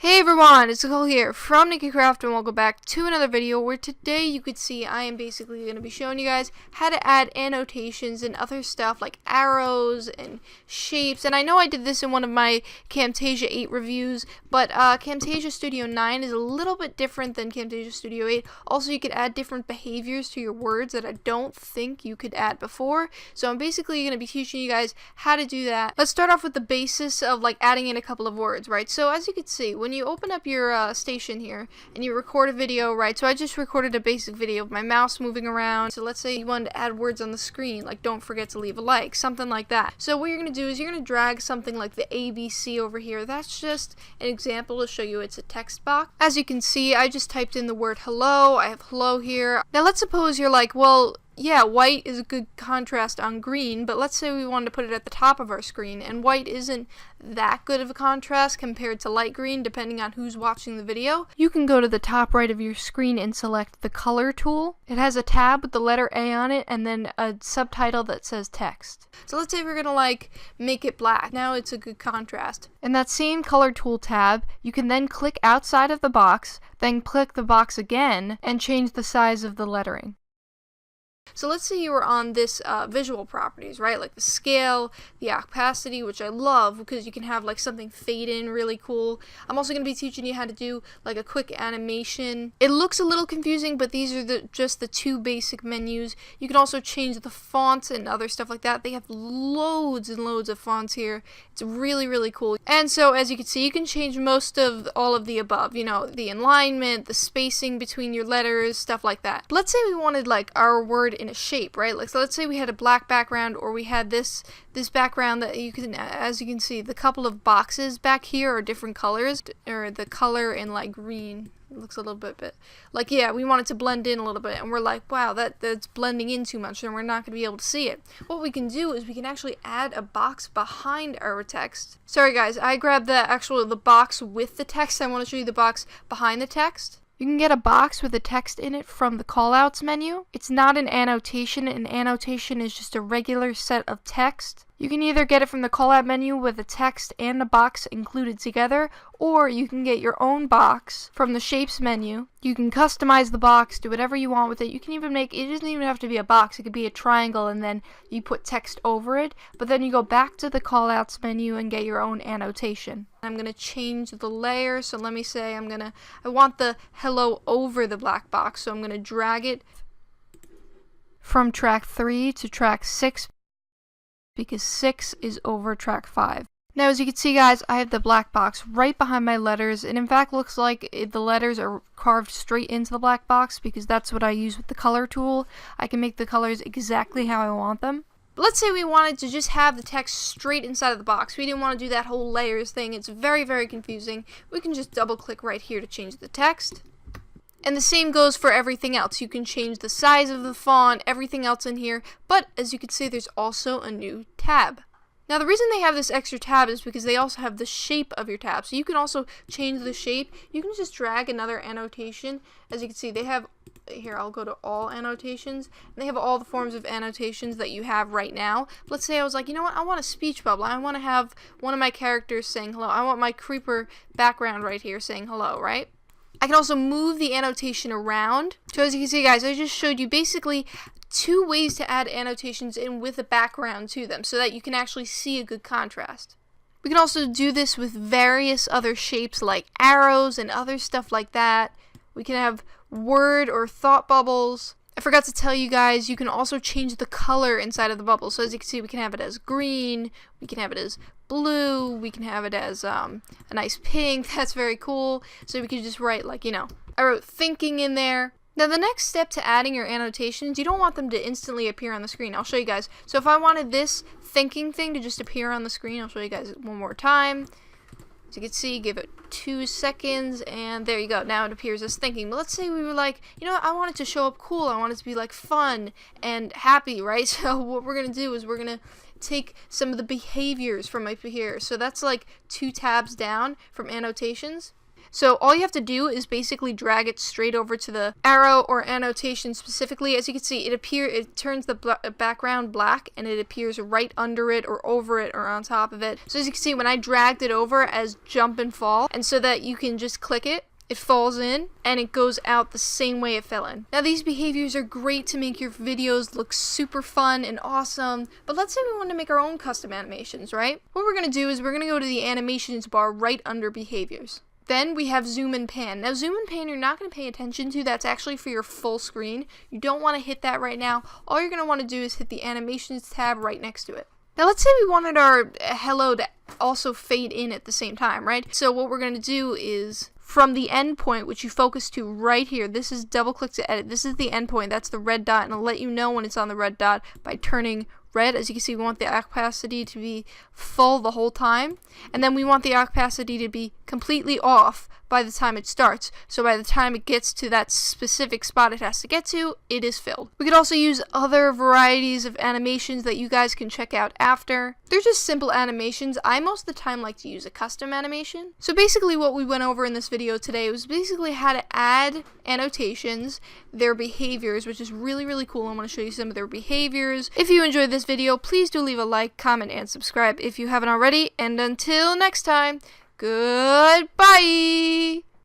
Hey everyone, it's Nicole here from Nicole and welcome back to another video where today you could see I am basically going to be showing you guys how to add annotations and other stuff like arrows and shapes. And I know I did this in one of my Camtasia 8 reviews, but Camtasia Studio 9 is a little bit different than Camtasia Studio 8. Also, you could add different behaviors to your words that I don't think you could add before. So I'm basically going to be teaching you guys how to do that. Let's start off with the basis of like adding in a couple of words, right? So as you can see, when you open up your station here and you record a video, right? So I just recorded a basic video of my mouse moving around. So let's say you wanted to add words on the screen, like don't forget to leave a like, something like that. So what you're going to do is you're going to drag something like the ABC over here. That's just an example to show you it's a text box. As you can see, I just typed in the word hello. I have hello here. Now let's suppose you're like, well, yeah, white is a good contrast on green, but let's say we wanted to put it at the top of our screen, and white isn't that good of a contrast compared to light green, depending on who's watching the video. You can go to the top right of your screen and select the color tool. It has a tab with the letter A on it, and then a subtitle that says text. So let's say we're gonna like make it black. Now it's a good contrast. In that same color tool tab, you can then click outside of the box, then click the box again, and change the size of the lettering. So let's say you were on this visual properties, right? Like the scale, the opacity, which I love because you can have like something fade in really cool. I'm also going to be teaching you how to do like a quick animation. It looks a little confusing, but these are just the two basic menus. You can also change the fonts and other stuff like that. They have loads and loads of fonts here. It's really, really cool. And so as you can see, you can change most of all of the above, you know, the alignment, the spacing between your letters, stuff like that. But let's say we wanted like our word in a shape, right? Like, so let's say we had a black background, or we had this background that you can, as you can see, the couple of boxes back here are different colors, or the color in like green. It looks a little bit like, yeah, we want it to blend in a little bit, and we're like, wow, that's blending in too much, and we're not going to be able to see it. What we can do is we can actually add a box behind our text. Sorry guys, I grabbed the box with the text. I want to show you the box behind the text. You can get a box with a text in it from the callouts menu. It's not an annotation. An annotation is just a regular set of text. You can either get it from the callout menu with a text and a box included together, or you can get your own box from the shapes menu. You can customize the box, do whatever you want with it. You can even make, it doesn't even have to be a box, it could be a triangle and then you put text over it, but then you go back to the callouts menu and get your own annotation. I'm going to change the layer, so let me say I want the hello over the black box, so I'm going to drag it from track 3 to track 6, because 6 is over track 5. Now as you can see guys, I have the black box right behind my letters, and in fact looks like the letters are carved straight into the black box because that's what I use with the color tool. I can make the colors exactly how I want them. But let's say we wanted to just have the text straight inside of the box. We didn't want to do that whole layers thing. It's very, very confusing. We can just double click right here to change the text. And the same goes for everything else. You can change the size of the font, everything else in here, but as you can see, there's also a new tab. Now the reason they have this extra tab is because they also have the shape of your tab. So you can also change the shape. You can just drag another annotation. As you can see, they have, here I'll go to all annotations, and they have all the forms of annotations that you have right now. Let's say I was like, you know what, I want a speech bubble. I want to have one of my characters saying hello. I want my creeper background right here saying hello, right? I can also move the annotation around. So as you can see guys, I just showed you basically two ways to add annotations in with a background to them so that you can actually see a good contrast. We can also do this with various other shapes like arrows and other stuff like that. We can have word or thought bubbles. I forgot to tell you guys, you can also change the color inside of the bubble. So as you can see, we can have it as green, we can have it as blue, we can have it as a nice pink. That's very cool. So we can just write like, you know, I wrote thinking in there. Now the next step to adding your annotations, you don't want them to instantly appear on the screen. I'll show you guys. So if I wanted this thinking thing to just appear on the screen, I'll show you guys one more time. As you can see, give it 2 seconds, and there you go. Now it appears as thinking. But let's say we were like, you know what, I want it to show up cool. I want it to be like fun and happy, right? So what we're going to do is we're going to take some of the behaviors from up here. So that's like 2 tabs down from annotations. So all you have to do is basically drag it straight over to the arrow or annotation specifically. As you can see, it turns the background black and it appears right under it or over it or on top of it. So as you can see, when I dragged it over as jump and fall, and so that you can just click it, it falls in and it goes out the same way it fell in. Now these behaviors are great to make your videos look super fun and awesome, but let's say we want to make our own custom animations, right? What we're going to do is we're going to go to the animations bar right under behaviors. Then we have zoom and pan. Now zoom and pan you're not going to pay attention to. That's actually for your full screen. You don't want to hit that right now. All you're going to want to do is hit the animations tab right next to it. Now let's say we wanted our hello to also fade in at the same time, right? So what we're going to do is from the endpoint, which you focus to right here, this is double click to edit. This is the endpoint. That's the red dot, and I'll let you know when it's on the red dot by turning red. As you can see, we want the opacity to be full the whole time, and then we want the opacity to be completely off by the time it starts. So by the time it gets to that specific spot it has to get to, it is filled. We could also use other varieties of animations that you guys can check out after. They're just simple animations. I most of the time like to use a custom animation. So basically what we went over in this video today was basically how to add annotations, their behaviors, which is really cool. I want to show you some of their behaviors. If you enjoyed this video, please do leave a like, comment, and subscribe if you haven't already. And until next time, goodbye!